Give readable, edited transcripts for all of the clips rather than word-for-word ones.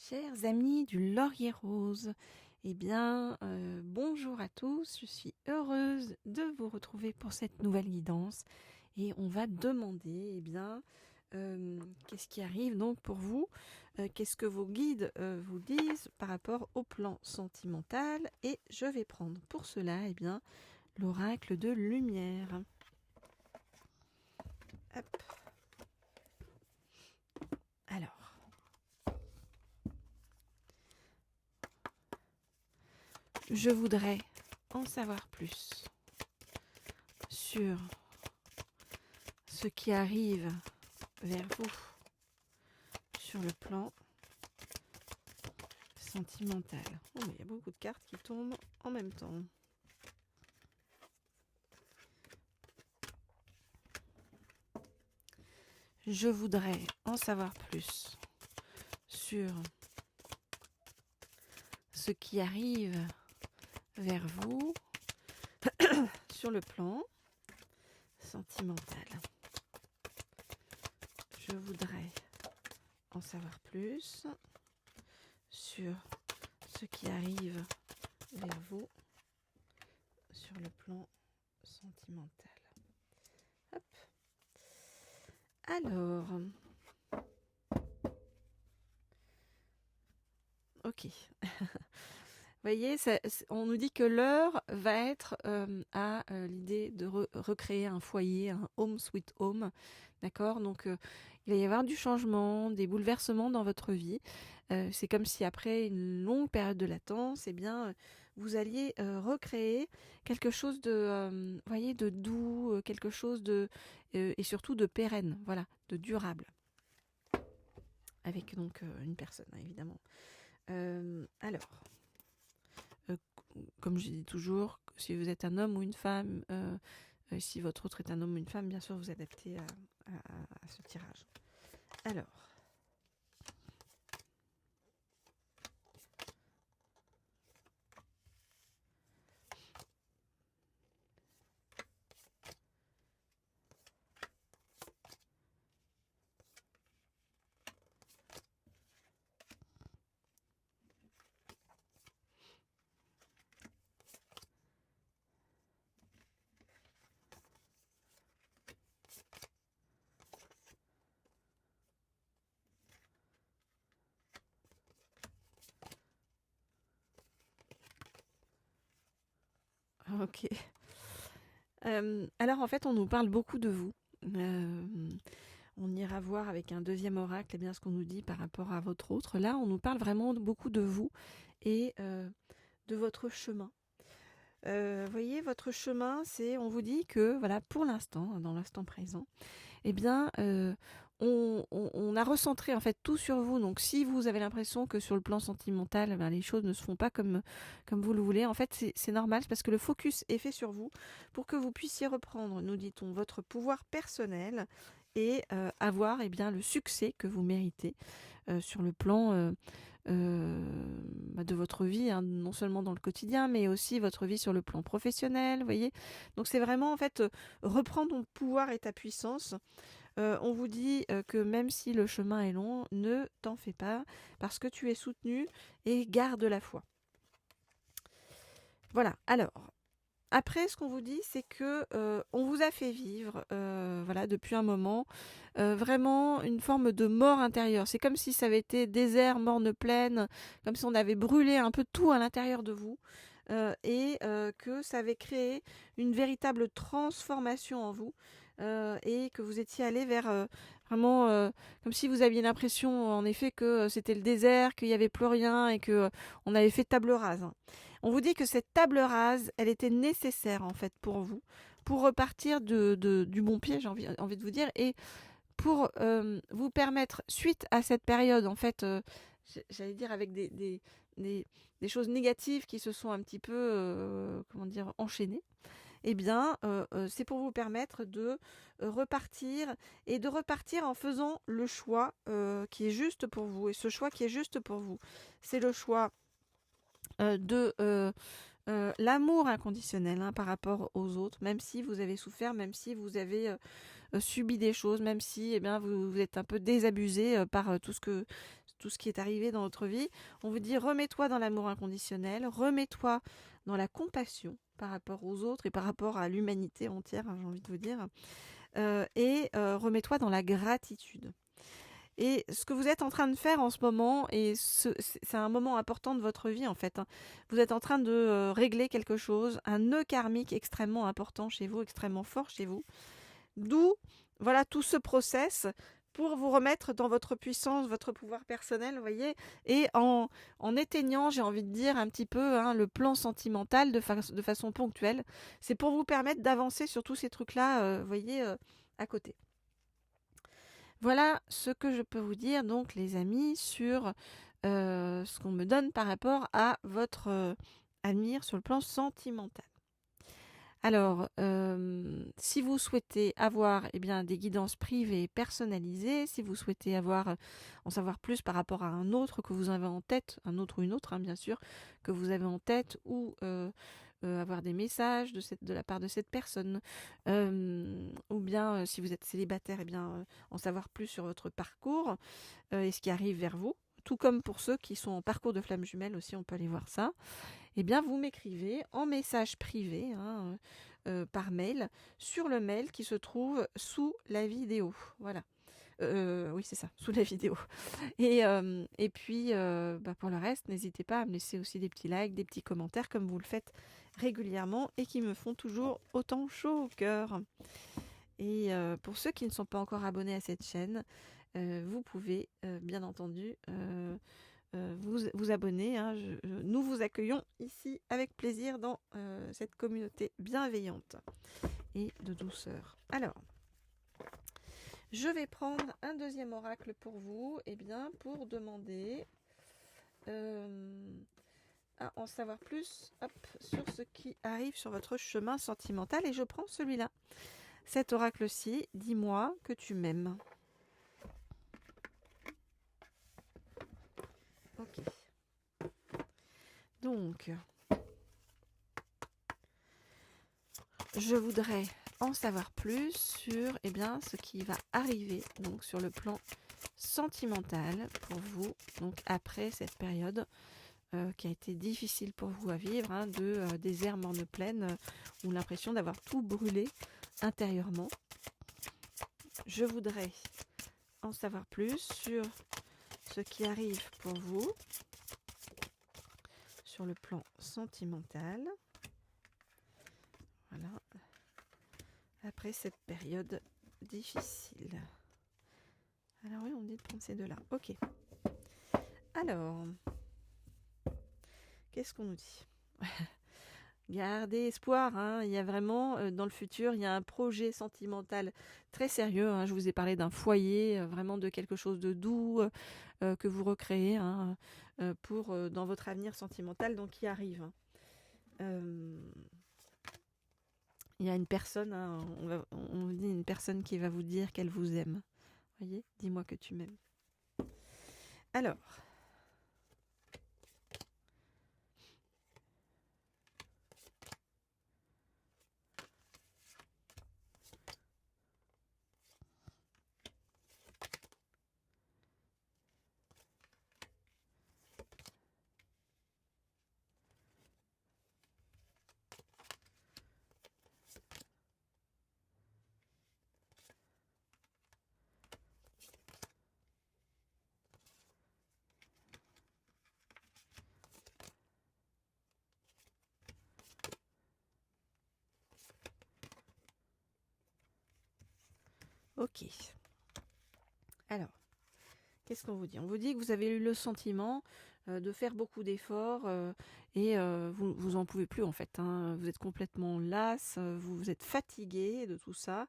Chers amis du Laurier Rose, bonjour à tous, je suis heureuse de vous retrouver pour cette nouvelle guidance et on va demander, qu'est-ce qui arrive donc pour vous, qu'est-ce que vos guides vous disent par rapport au plan sentimental et je vais prendre pour cela, l'oracle de lumière. Hop. Alors. Je voudrais en savoir plus sur ce qui arrive vers vous sur le plan sentimental. Oh, mais il y a beaucoup de cartes qui tombent en même temps. Je voudrais en savoir plus sur ce qui arrive vers vous sur le plan sentimental. Je voudrais en savoir plus sur ce qui arrive vers vous sur le plan sentimental. Hop. Alors, ok. Vous voyez, on nous dit que l'heure va être à l'idée de recréer un foyer, un home sweet home, d'accord. Donc, il va y avoir du changement, des bouleversements dans votre vie. C'est comme si après une longue période de latence, vous alliez recréer quelque chose de, voyez, de doux, quelque chose de et surtout de pérenne, voilà, de durable, avec donc une personne, hein, évidemment. Alors. Comme je dis toujours, si vous êtes un homme ou une femme, si votre autre est un homme ou une femme, bien sûr, vous adaptez à ce tirage. Alors. Ok. Alors en fait, on nous parle beaucoup de vous. On ira voir avec un deuxième oracle ce qu'on nous dit par rapport à votre autre. Là, on nous parle vraiment beaucoup de vous et de votre chemin. Voyez, votre chemin, on vous dit que, voilà, pour l'instant, dans l'instant présent, on a recentré en fait tout sur vous. Donc, si vous avez l'impression que sur le plan sentimental, les choses ne se font pas comme vous le voulez, en fait, c'est normal, c'est parce que le focus est fait sur vous pour que vous puissiez reprendre, nous dit-on, votre pouvoir personnel et avoir le succès que vous méritez sur le plan de votre vie, hein, non seulement dans le quotidien, mais aussi votre vie sur le plan professionnel, vous voyez. Donc c'est vraiment en fait reprendre ton pouvoir et ta puissance. On vous dit que même si le chemin est long, ne t'en fais pas, parce que tu es soutenu et garde la foi. Voilà, alors, après, ce qu'on vous dit, c'est que on vous a fait vivre, depuis un moment, vraiment une forme de mort intérieure. C'est comme si ça avait été désert, morne plaine, comme si on avait brûlé un peu tout à l'intérieur de vous, et que ça avait créé une véritable transformation en vous, et que vous étiez allé vers vraiment comme si vous aviez l'impression, en effet, que c'était le désert, qu'il n'y avait plus rien et que on avait fait table rase. On vous dit que cette table rase, elle était nécessaire en fait pour vous, pour repartir du bon pied, j'ai envie de vous dire, et pour vous permettre, suite à cette période, en fait, j'allais dire avec des choses négatives qui se sont un petit peu, enchaînées, c'est pour vous permettre de repartir et de repartir en faisant le choix qui est juste pour vous. Et ce choix qui est juste pour vous, c'est le choix de l'amour inconditionnel, hein, par rapport aux autres, même si vous avez souffert, même si vous avez subi des choses, même si vous êtes un peu désabusé par tout tout ce qui est arrivé dans votre vie. On vous dit remets-toi dans l'amour inconditionnel, remets-toi dans la compassion par rapport aux autres et par rapport à l'humanité entière, j'ai envie de vous dire, et remets-toi dans la gratitude. Et ce que vous êtes en train de faire en ce moment, et c'est un moment important de votre vie en fait, vous êtes en train de régler quelque chose, un nœud karmique extrêmement important chez vous, extrêmement fort chez vous. D'où voilà tout ce process pour vous remettre dans votre puissance, votre pouvoir personnel, vous voyez, et en éteignant, j'ai envie de dire, un petit peu le plan sentimental de façon ponctuelle. C'est pour vous permettre d'avancer sur tous ces trucs-là, vous voyez, à côté. Voilà ce que je peux vous dire, donc, les amis, sur ce qu'on me donne par rapport à votre avenir sur le plan sentimental. Alors, si vous souhaitez avoir des guidances privées personnalisées, si vous souhaitez en savoir plus par rapport à un autre que vous avez en tête, un autre ou une autre, bien sûr, que vous avez en tête, ou avoir des messages de la part de cette personne, ou bien si vous êtes célibataire, en savoir plus sur votre parcours et ce qui arrive vers vous, tout comme pour ceux qui sont en parcours de flamme jumelle aussi, on peut aller voir ça. Vous m'écrivez en message privé par mail sur le mail qui se trouve sous la vidéo. Voilà. Oui, c'est ça, sous la vidéo. Et puis, pour le reste, n'hésitez pas à me laisser aussi des petits likes, des petits commentaires comme vous le faites régulièrement et qui me font toujours autant chaud au cœur. Et pour ceux qui ne sont pas encore abonnés à cette chaîne, vous pouvez bien entendu vous abonner. Nous vous accueillons ici avec plaisir dans cette communauté bienveillante et de douceur. Alors, je vais prendre un deuxième oracle pour vous, pour demander à en savoir plus sur ce qui arrive sur votre chemin sentimental. Et je prends celui-là. Cet oracle-ci, dis-moi que tu m'aimes. Ok. Donc, je voudrais en savoir plus sur ce qui va arriver donc sur le plan sentimental pour vous, donc après cette période qui a été difficile pour vous à vivre, de désert morne plaine, ou l'impression d'avoir tout brûlé intérieurement. Je voudrais en savoir plus sur ce qui arrive pour vous sur le plan sentimental. Voilà. Après cette période difficile. Alors oui, on me dit de prendre ces deux-là. Ok. Alors, qu'est-ce qu'on nous dit? Gardez espoir, il y a vraiment, dans le futur, il y a un projet sentimental très sérieux. Je vous ai parlé d'un foyer, vraiment de quelque chose de doux que vous recréez pour dans votre avenir sentimental, donc qui arrive. Il y a une personne, on vous dit une personne qui va vous dire qu'elle vous aime. Voyez, dis-moi que tu m'aimes. Alors, ok. Alors, qu'est-ce qu'on vous dit? On vous dit que vous avez eu le sentiment de faire beaucoup d'efforts et vous en pouvez plus en fait. Vous êtes complètement lasse, vous êtes fatigué de tout ça.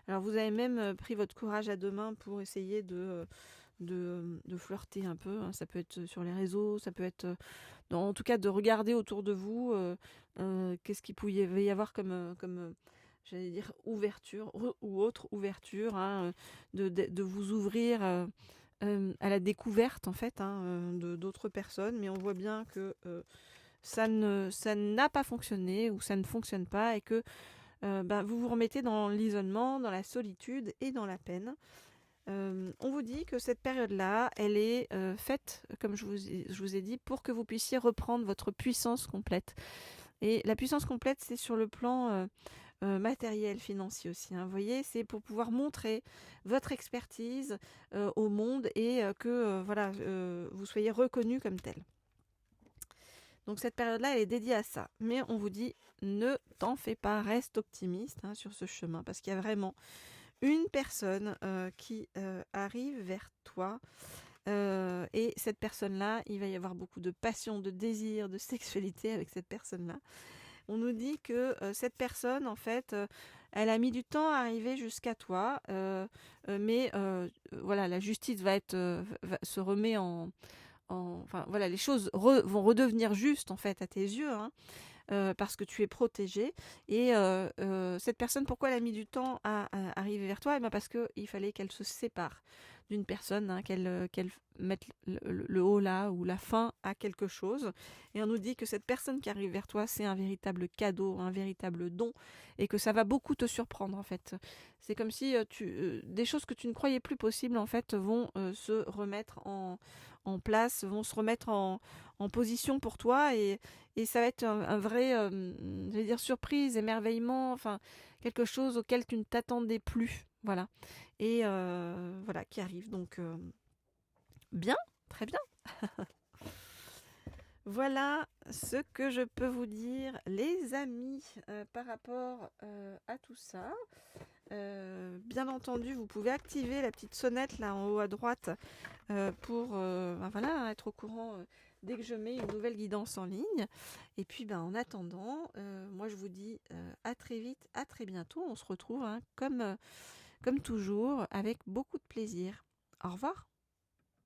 Alors vous avez même pris votre courage à deux mains pour essayer de flirter un peu. Ça peut être sur les réseaux, ça peut être en tout cas de regarder autour de vous qu'est-ce qu'il pouvait y avoir comme j'allais dire ouverture ou autre ouverture, de vous ouvrir à la découverte en fait d'autres personnes, mais on voit bien que ça n'a pas fonctionné ou ça ne fonctionne pas et que vous vous remettez dans l'isolement, dans la solitude et dans la peine. On vous dit que cette période-là, elle est faite, comme je vous ai dit, pour que vous puissiez reprendre votre puissance complète. Et la puissance complète, c'est sur le plan matériel, financier aussi, hein. Vous voyez, c'est pour pouvoir montrer votre expertise au monde et que voilà, vous soyez reconnu comme tel. Donc cette période-là, elle est dédiée à ça. Mais on vous dit, ne t'en fais pas, reste optimiste hein, sur ce chemin, parce qu'il y a vraiment une personne qui arrive vers toi. Et cette personne-là, il va y avoir beaucoup de passion, de désir, de sexualité avec cette personne-là. On nous dit que cette personne, en fait, elle a mis du temps à arriver jusqu'à toi, mais voilà, la justice se remet enfin voilà, les choses vont redevenir justes en fait à tes yeux, hein, parce que tu es protégé. Et cette personne, pourquoi elle a mis du temps à arriver vers toi? Eh bien parce qu'il fallait qu'elle se sépare d'une personne, hein, qu'elle mette le haut là ou la fin à quelque chose. Et on nous dit que cette personne qui arrive vers toi, c'est un véritable cadeau, un véritable don, et que ça va beaucoup te surprendre en fait. C'est comme si des choses que tu ne croyais plus possibles en fait vont se remettre en place, vont se remettre en position pour toi, et ça va être un vrai, je vais dire, surprise, émerveillement, enfin, quelque chose auquel tu ne t'attendais plus. Voilà. Et voilà, qui arrive. Donc, bien, très bien. Voilà ce que je peux vous dire, les amis, par rapport à tout ça. Bien entendu, vous pouvez activer la petite sonnette là en haut à droite pour voilà, être au courant dès que je mets une nouvelle guidance en ligne. Et puis en attendant, moi je vous dis à très vite, à très bientôt. On se retrouve hein, comme toujours avec beaucoup de plaisir. Au revoir.